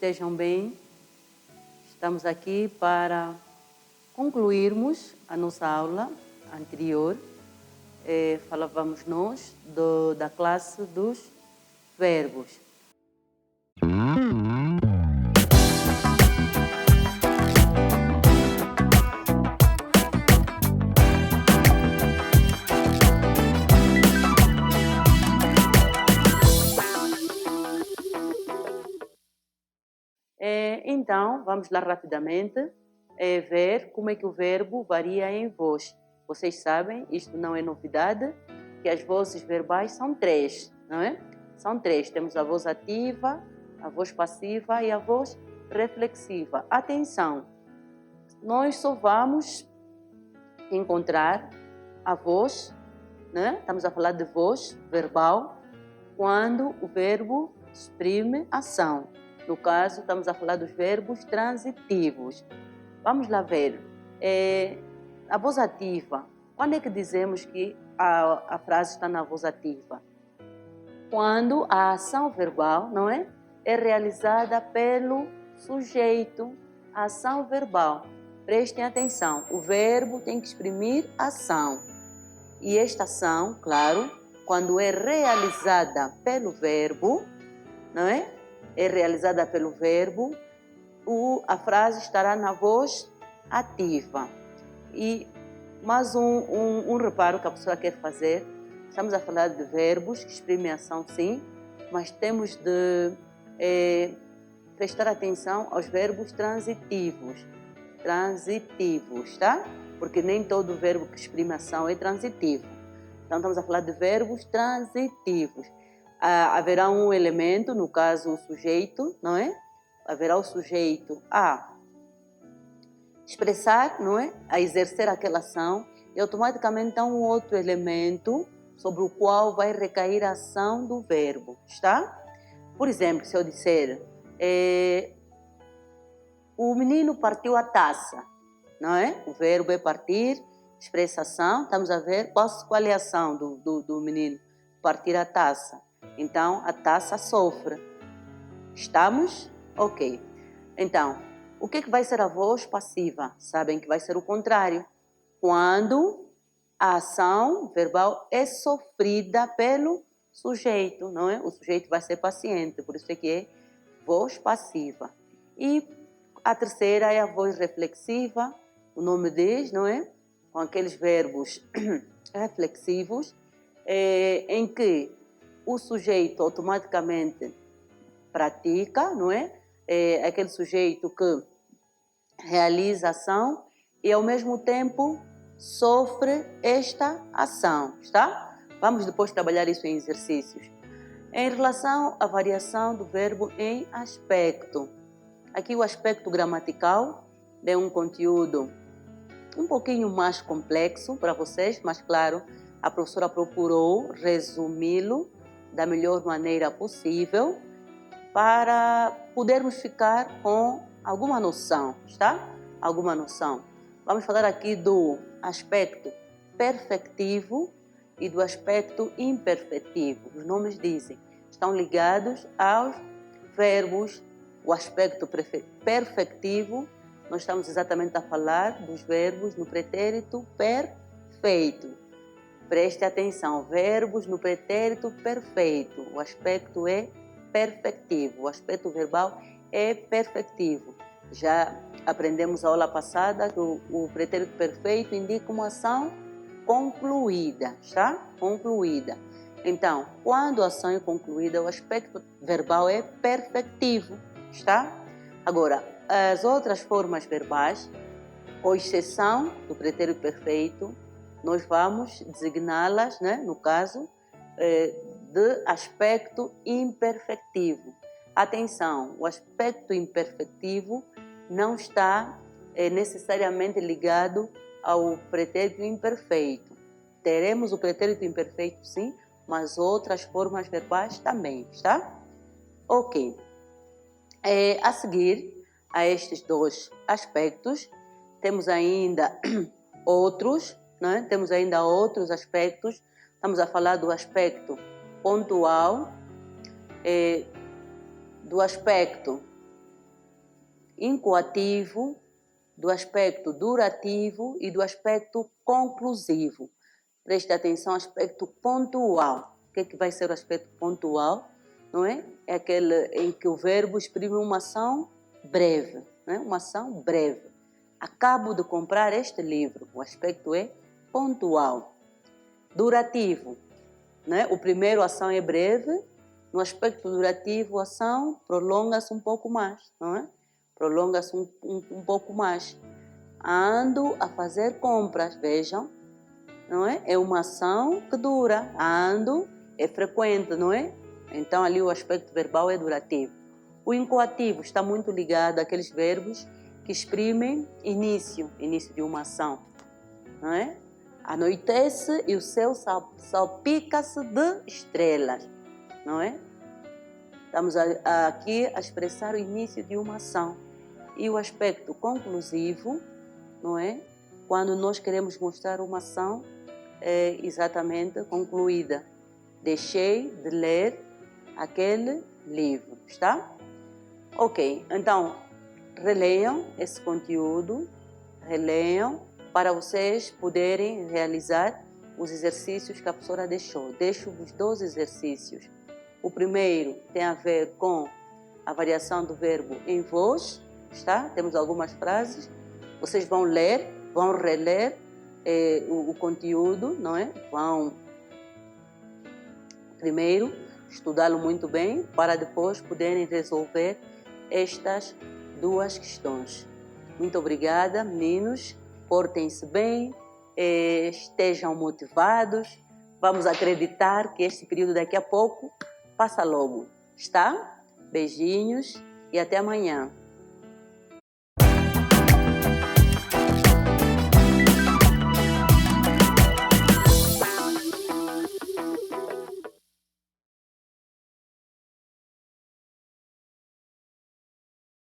estejam bem. Estamos aqui para concluirmos a nossa aula anterior. Falávamos nós da classe dos verbos. Então, vamos lá rapidamente ver como é que o verbo varia em voz. Vocês sabem, isto não é novidade, que as vozes verbais são três, não é? São três. Temos a voz ativa, a voz passiva e a voz reflexiva. Atenção, nós só vamos encontrar a voz, né? Estamos a falar de voz verbal, quando o verbo exprime ação. No caso, estamos a falar dos verbos transitivos. Vamos lá ver. A voz ativa. Quando é que dizemos que a frase está na voz ativa? Quando a ação verbal, não é? É realizada pelo sujeito. A ação verbal. Prestem atenção. O verbo tem que exprimir ação. E esta ação, claro, quando é realizada pelo verbo, não é? É realizada pelo verbo, a frase estará na voz ativa. E mais um reparo que a pessoa quer fazer, estamos a falar de verbos que exprimem ação, sim, mas temos de prestar atenção aos verbos transitivos. Transitivos, tá? Porque nem todo verbo que exprime ação é transitivo. Então, estamos a falar de verbos transitivos. Haverá um elemento, no caso o sujeito, não é? Haverá o sujeito a expressar, não é? A exercer aquela ação e automaticamente há um outro elemento sobre o qual vai recair a ação do verbo, está? Por exemplo, se eu disser o menino partiu a taça, não é? O verbo é partir, expressa ação, estamos a ver qual é a ação do menino, partir a taça. Então, a taça sofre. Estamos? Ok. Então, o que vai ser a voz passiva? Sabem que vai ser o contrário. Quando a ação verbal é sofrida pelo sujeito, não é? O sujeito vai ser paciente, por isso é que é voz passiva. E a terceira é a voz reflexiva, o nome diz, não é? Com aqueles verbos reflexivos, em que o sujeito automaticamente pratica, não é? É aquele sujeito que realiza a ação e ao mesmo tempo sofre esta ação, está? Vamos depois trabalhar isso em exercícios. Em relação à variação do verbo em aspecto. Aqui o aspecto gramatical é um conteúdo um pouquinho mais complexo para vocês, mas claro, a professora procurou resumi-lo da melhor maneira possível para podermos ficar com alguma noção, está? Alguma noção. Vamos falar aqui do aspecto perfectivo e do aspecto imperfectivo. Os nomes dizem, estão ligados aos verbos. O aspecto perfectivo, nós estamos exatamente a falar dos verbos no pretérito perfeito. Preste atenção, verbos no pretérito perfeito. O aspecto é perfectivo, o aspecto verbal é perfectivo. Já aprendemos a aula passada que o pretérito perfeito indica uma ação concluída, está? Concluída. Então, quando a ação é concluída, o aspecto verbal é perfectivo, está? Agora, as outras formas verbais, com exceção do pretérito perfeito, nós vamos designá-las, né, no caso, de aspecto imperfectivo. Atenção, o aspecto imperfectivo não está necessariamente ligado ao pretérito imperfeito. Teremos o pretérito imperfeito, sim, mas outras formas verbais também, está? Ok. A seguir a estes dois aspectos, temos ainda outros, né? Temos ainda outros aspectos. Estamos a falar do aspecto pontual, do aspecto incoativo, do aspecto durativo e do aspecto conclusivo. Preste atenção ao aspecto pontual. O que vai ser o aspecto pontual? Não é? É aquele em que o verbo exprime uma ação breve, não é? Uma ação breve. Acabo de comprar este livro. O aspecto é pontual. Durativo, não é? O primeiro, a ação é breve. No aspecto durativo, a ação prolonga-se um pouco mais, não é? Prolonga-se um pouco mais. Ando a fazer compras, vejam, não é? É uma ação que dura. Ando é frequente, não é? Então ali o aspecto verbal é durativo. O incoativo está muito ligado àqueles verbos que exprimem início de uma ação, não é? Anoitece e o céu salpica-se de estrelas, não é? Estamos aqui a expressar o início de uma ação. E o aspecto conclusivo, não é? Quando nós queremos mostrar uma ação exatamente concluída. Deixei de ler aquele livro, está? Ok, então releiam esse conteúdo, releiam para vocês poderem realizar os exercícios que a professora deixou. Deixo-vos 2 exercícios. O primeiro tem a ver com a variação do verbo em voz, está? Temos algumas frases. Vocês vão ler, vão reler o conteúdo, não é? Vão primeiro estudá-lo muito bem para depois poderem resolver estas 2 questões. Muito obrigada, meninos. Portem-se bem, estejam motivados. Vamos acreditar que este período daqui a pouco passa logo, está? Beijinhos e até amanhã.